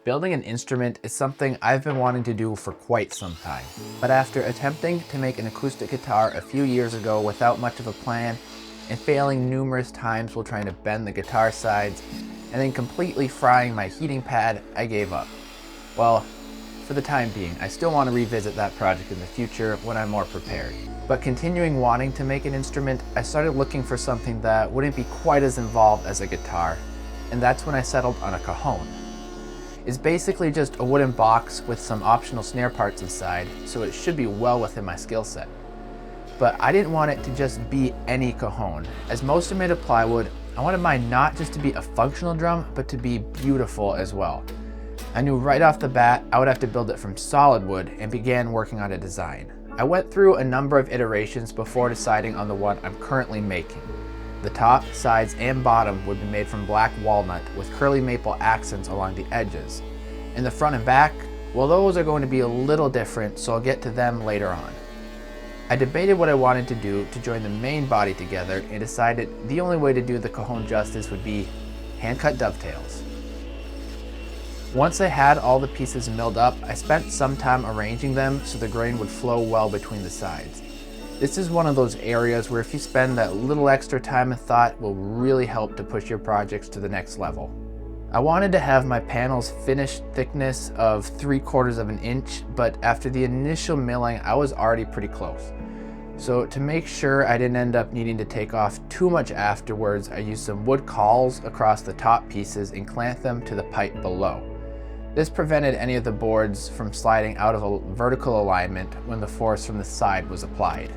Building an instrument is something I've been wanting to do for quite some time. But after attempting to make an acoustic guitar a few years ago without much of a plan, and failing numerous times while trying to bend the guitar sides, and then completely frying my heating pad, I gave up. Well, for the time being, I still want to revisit that project in the future when I'm more prepared. But continuing wanting to make an instrument, I started looking for something that wouldn't be quite as involved as a guitar, and that's when I settled on a cajon. It's basically just a wooden box with some optional snare parts inside, so it should be well within my skill set. But I didn't want it to just be any cajon. As most are made of plywood, I wanted mine not just to be a functional drum, but to be beautiful as well. I knew right off the bat I would have to build it from solid wood and began working on a design. I went through a number of iterations before deciding on the one I'm currently making. The top, sides, and bottom would be made from black walnut with curly maple accents along the edges. And the front and back, well, those are going to be a little different, so I'll get to them later on. I debated what I wanted to do to join the main body together and decided the only way to do the cajon justice would be hand-cut dovetails. Once I had all the pieces milled up, I spent some time arranging them so the grain would flow well between the sides. This is one of those areas where if you spend that little extra time and thought will really help to push your projects to the next level. I wanted to have my panels finished thickness of 3/4 of an inch, but after the initial milling, I was already pretty close. So to make sure I didn't end up needing to take off too much afterwards, I used some wood cawls across the top pieces and clamped them to the pipe below. This prevented any of the boards from sliding out of a vertical alignment when the force from the side was applied.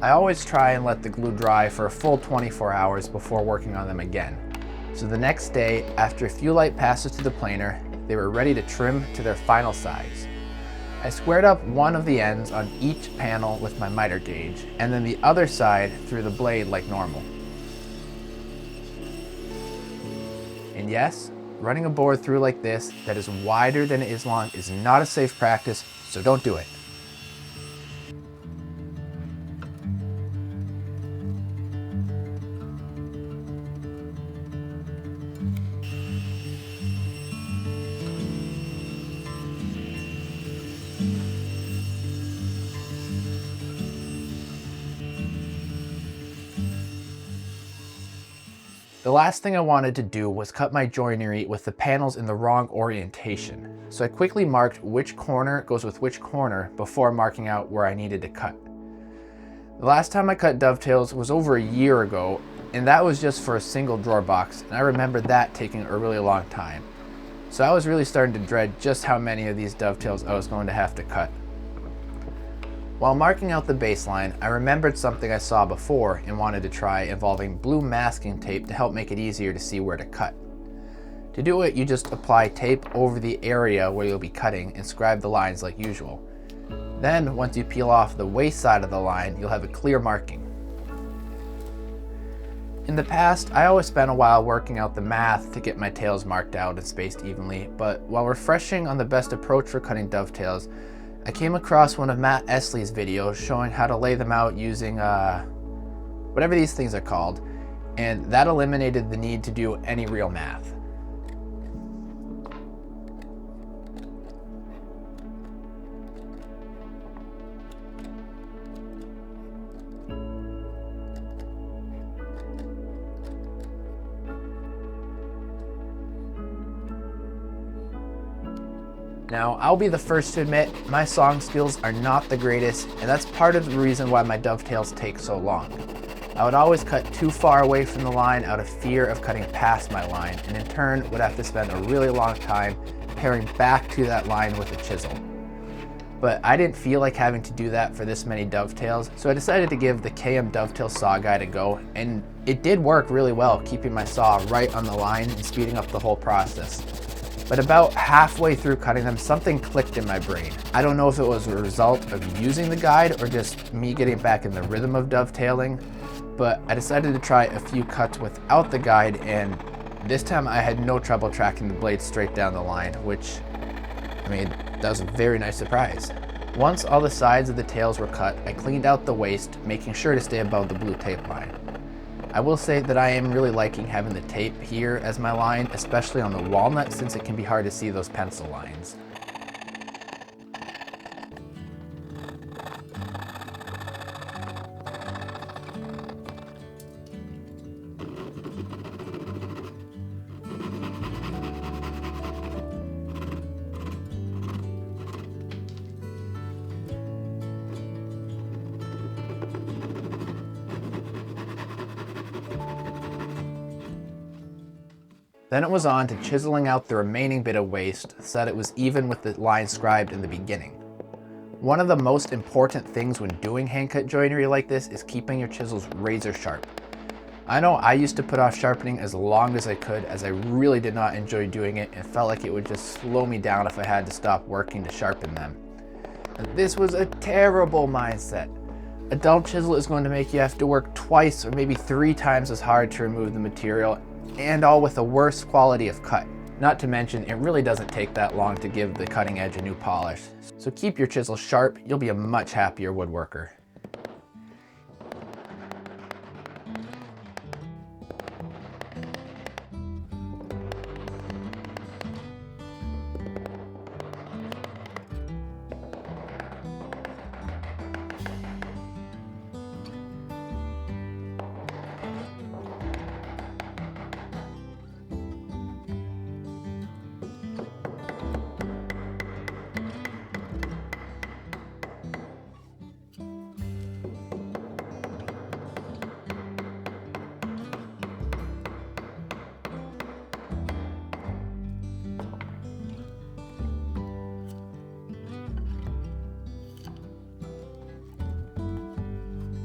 I always try and let the glue dry for a full 24 hours before working on them again. So the next day, after a few light passes to the planer, they were ready to trim to their final size. I squared up one of the ends on each panel with my miter gauge, and then the other side through the blade like normal. And yes, running a board through like this that is wider than it is long is not a safe practice, so don't do it. The last thing I wanted to do was cut my joinery with the panels in the wrong orientation, so I quickly marked which corner goes with which corner before marking out where I needed to cut. The last time I cut dovetails was over a year ago, and that was just for a single drawer box, and I remember that taking a really long time. So I was really starting to dread just how many of these dovetails I was going to have to cut. While marking out the baseline, I remembered something I saw before and wanted to try, involving blue masking tape to help make it easier to see where to cut. To do it, you just apply tape over the area where you'll be cutting and scribe the lines like usual. Then, once you peel off the waist side of the line, you'll have a clear marking. In the past, I always spent a while working out the math to get my tails marked out and spaced evenly, but while refreshing on the best approach for cutting dovetails, I came across one of Matt Esley's videos showing how to lay them out using whatever these things are called, and that eliminated the need to do any real math. Now, I'll be the first to admit, my song skills are not the greatest, and that's part of the reason why my dovetails take so long. I would always cut too far away from the line out of fear of cutting past my line, and in turn would have to spend a really long time paring back to that line with a chisel. But I didn't feel like having to do that for this many dovetails, so I decided to give the KM Dovetail Saw Guide a go, and it did work really well, keeping my saw right on the line and speeding up the whole process. But about halfway through cutting them, something clicked in my brain. I don't know if it was a result of using the guide or just me getting back in the rhythm of dovetailing, but I decided to try a few cuts without the guide, and this time I had no trouble tracking the blade straight down the line, which, I mean, that was a very nice surprise. Once all the sides of the tails were cut, I cleaned out the waist, making sure to stay above the blue tape line. I will say that I am really liking having the tape here as my line, especially on the walnut, since it can be hard to see those pencil lines. Then it was on to chiseling out the remaining bit of waste so that it was even with the line scribed in the beginning. One of the most important things when doing hand cut joinery like this is keeping your chisels razor sharp. I know I used to put off sharpening as long as I could, as I really did not enjoy doing it and felt like it would just slow me down if I had to stop working to sharpen them. And this was a terrible mindset. A dull chisel is going to make you have to work twice or maybe 3 times as hard to remove the material, and all with a worse quality of cut. Not to mention, it really doesn't take that long to give the cutting edge a new polish. So keep your chisel sharp, you'll be a much happier woodworker.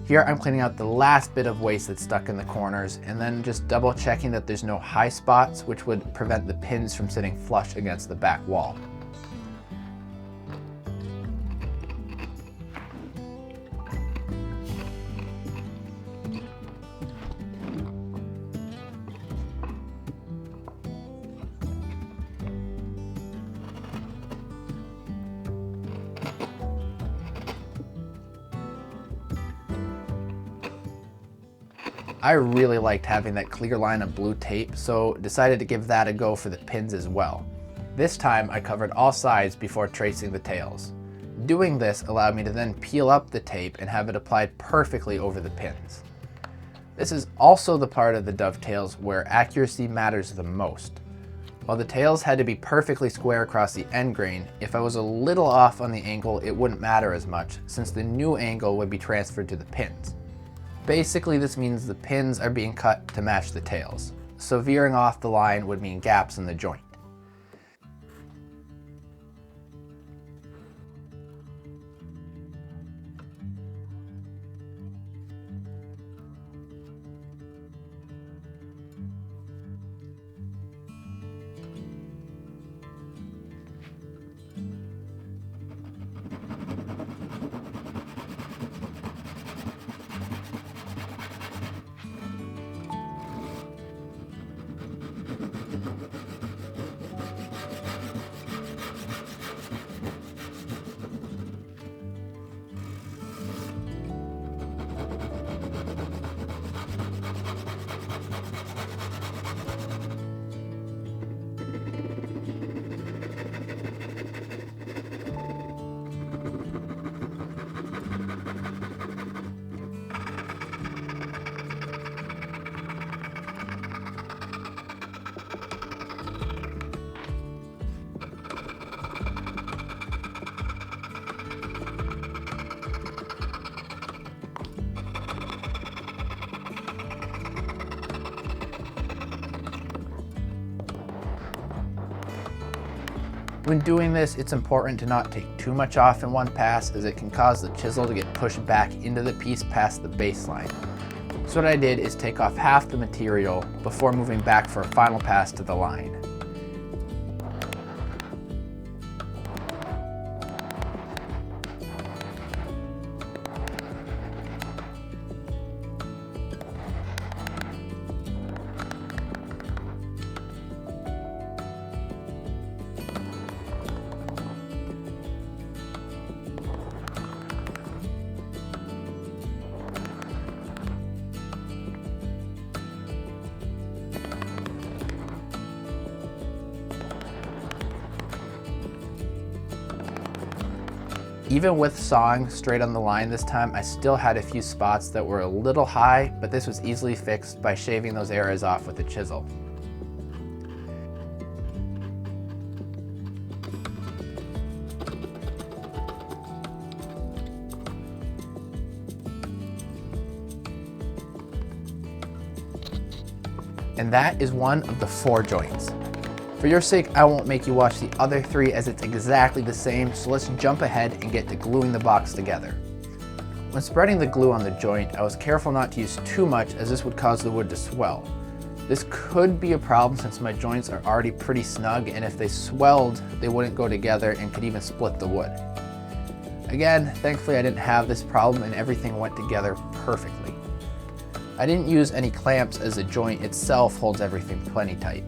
Here I'm cleaning out the last bit of waste that's stuck in the corners, and then just double checking that there's no high spots, which would prevent the pins from sitting flush against the back wall. I really liked having that clear line of blue tape, so decided to give that a go for the pins as well. This time I covered all sides before tracing the tails. Doing this allowed me to then peel up the tape and have it applied perfectly over the pins. This is also the part of the dovetails where accuracy matters the most. While the tails had to be perfectly square across the end grain, if I was a little off on the angle, it wouldn't matter as much, since the new angle would be transferred to the pins. Basically, this means the pins are being cut to match the tails, so veering off the line would mean gaps in the joint. When doing this, it's important to not take too much off in one pass, as it can cause the chisel to get pushed back into the piece past the baseline. So what I did is take off half the material before moving back for a final pass to the line. Even with sawing straight on the line this time, I still had a few spots that were a little high, but this was easily fixed by shaving those areas off with a chisel. And that is one of the 4 joints. For your sake, I won't make you watch the other 3 as it's exactly the same, so let's jump ahead and get to gluing the box together. When spreading the glue on the joint, I was careful not to use too much as this would cause the wood to swell. This could be a problem since my joints are already pretty snug, and if they swelled, they wouldn't go together and could even split the wood. Again, thankfully I didn't have this problem and everything went together perfectly. I didn't use any clamps as the joint itself holds everything plenty tight.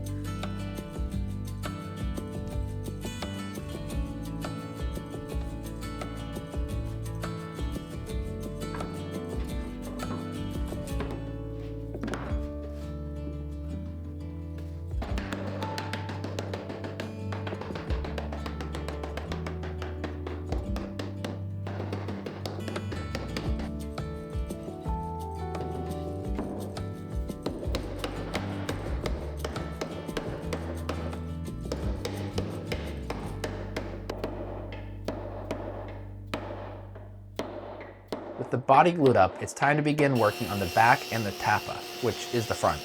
With the body glued up, it's time to begin working on the back and the tapa, which is the front.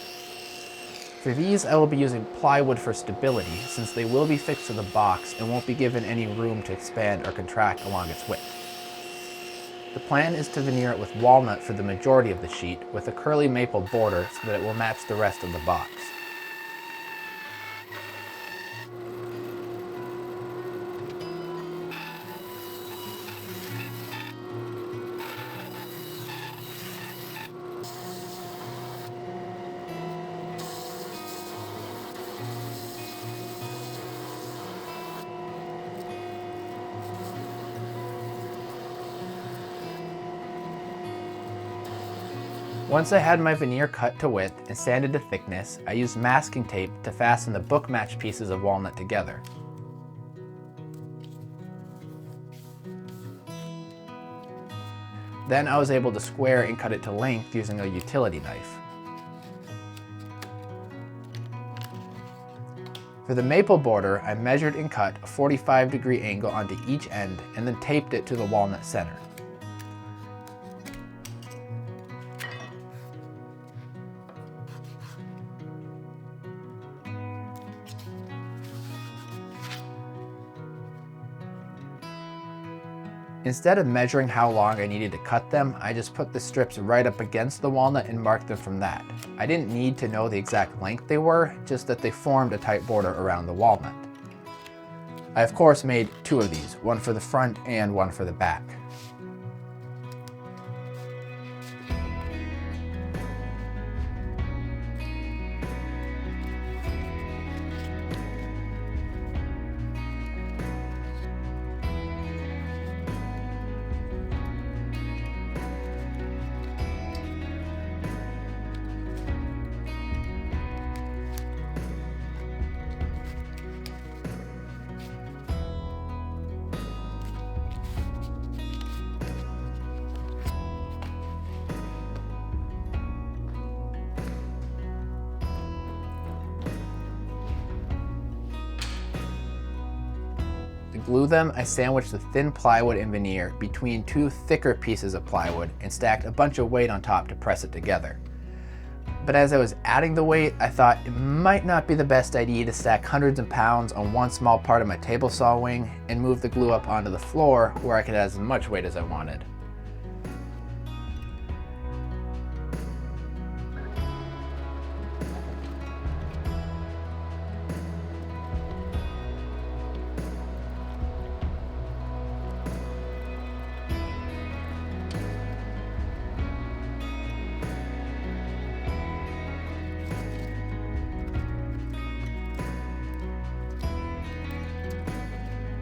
For these, I will be using plywood for stability since they will be fixed to the box and won't be given any room to expand or contract along its width. The plan is to veneer it with walnut for the majority of the sheet with a curly maple border so that it will match the rest of the box. Once I had my veneer cut to width and sanded to thickness, I used masking tape to fasten the book match pieces of walnut together. Then I was able to square and cut it to length using a utility knife. For the maple border, I measured and cut a 45-degree angle onto each end and then taped it to the walnut center. Instead of measuring how long I needed to cut them, I just put the strips right up against the walnut and marked them from that. I didn't need to know the exact length they were, just that they formed a tight border around the walnut. I of course made 2 of these, one for the front and one for the back. To glue them, I sandwiched the thin plywood and veneer between 2 thicker pieces of plywood and stacked a bunch of weight on top to press it together. But as I was adding the weight, I thought it might not be the best idea to stack hundreds of pounds on one small part of my table saw wing and move the glue up onto the floor where I could add as much weight as I wanted.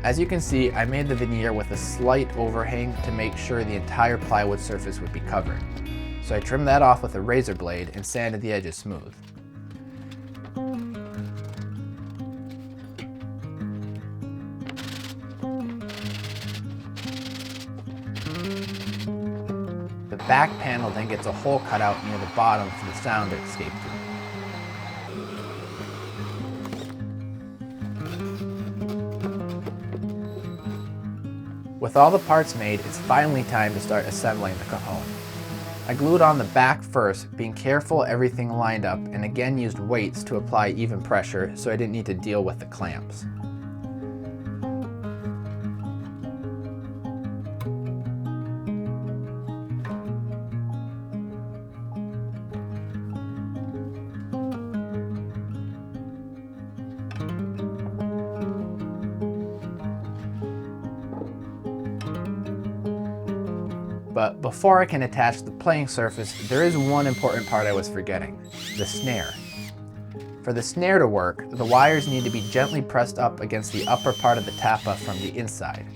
As you can see, I made the veneer with a slight overhang to make sure the entire plywood surface would be covered. So I trimmed that off with a razor blade and sanded the edges smooth. back panel then gets a hole cut out near the bottom for the sound to escape through. With all the parts made, it's finally time to start assembling the cajon. I glued on the back first, being careful everything lined up, and again used weights to apply even pressure so I didn't need to deal with the clamps. But before I can attach the playing surface, there is one important part I was forgetting: the snare. For the snare to work, the wires need to be gently pressed up against the upper part of the tapa from the inside.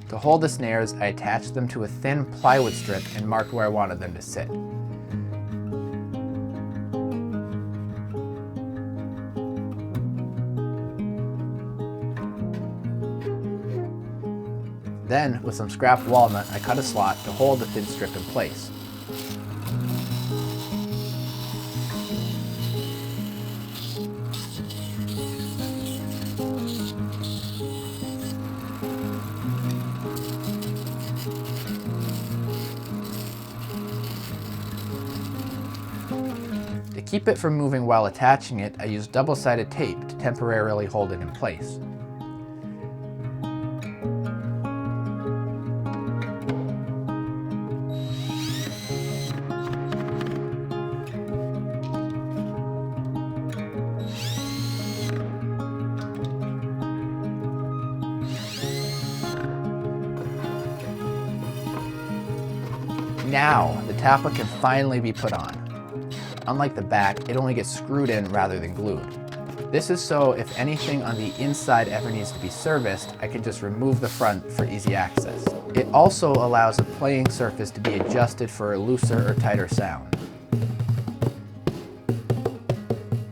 To hold the snares, I attached them to a thin plywood strip and marked where I wanted them to sit. Then, with some scrap walnut, I cut a slot to hold the thin strip in place. To keep it from moving while attaching it, I used double-sided tape to temporarily hold it in place. Now, the tapa can finally be put on. Unlike the back, it only gets screwed in rather than glued. This is so if anything on the inside ever needs to be serviced, I can just remove the front for easy access. It also allows the playing surface to be adjusted for a looser or tighter sound.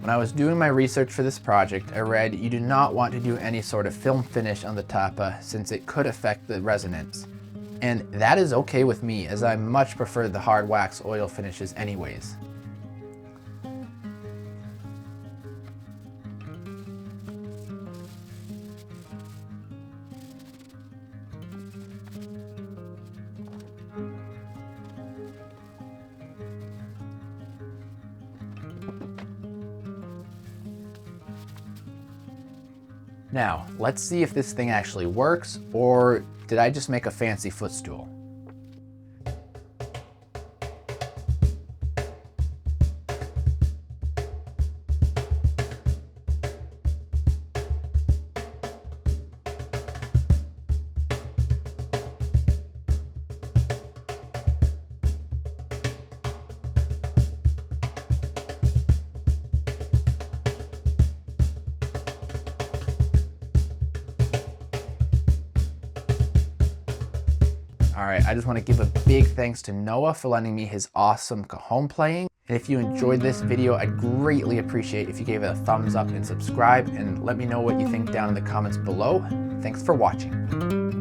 When I was doing my research for this project, I read you do not want to do any sort of film finish on the tapa since it could affect the resonance. And that is okay with me, as I much prefer the hard wax oil finishes anyways. Now, let's see if this thing actually works, or did I just make a fancy footstool? Alright, I just want to give a big thanks to Noah for lending me his awesome cajon playing. And if you enjoyed this video, I'd greatly appreciate if you gave it a thumbs up and subscribe, and let me know what you think down in the comments below. Thanks for watching.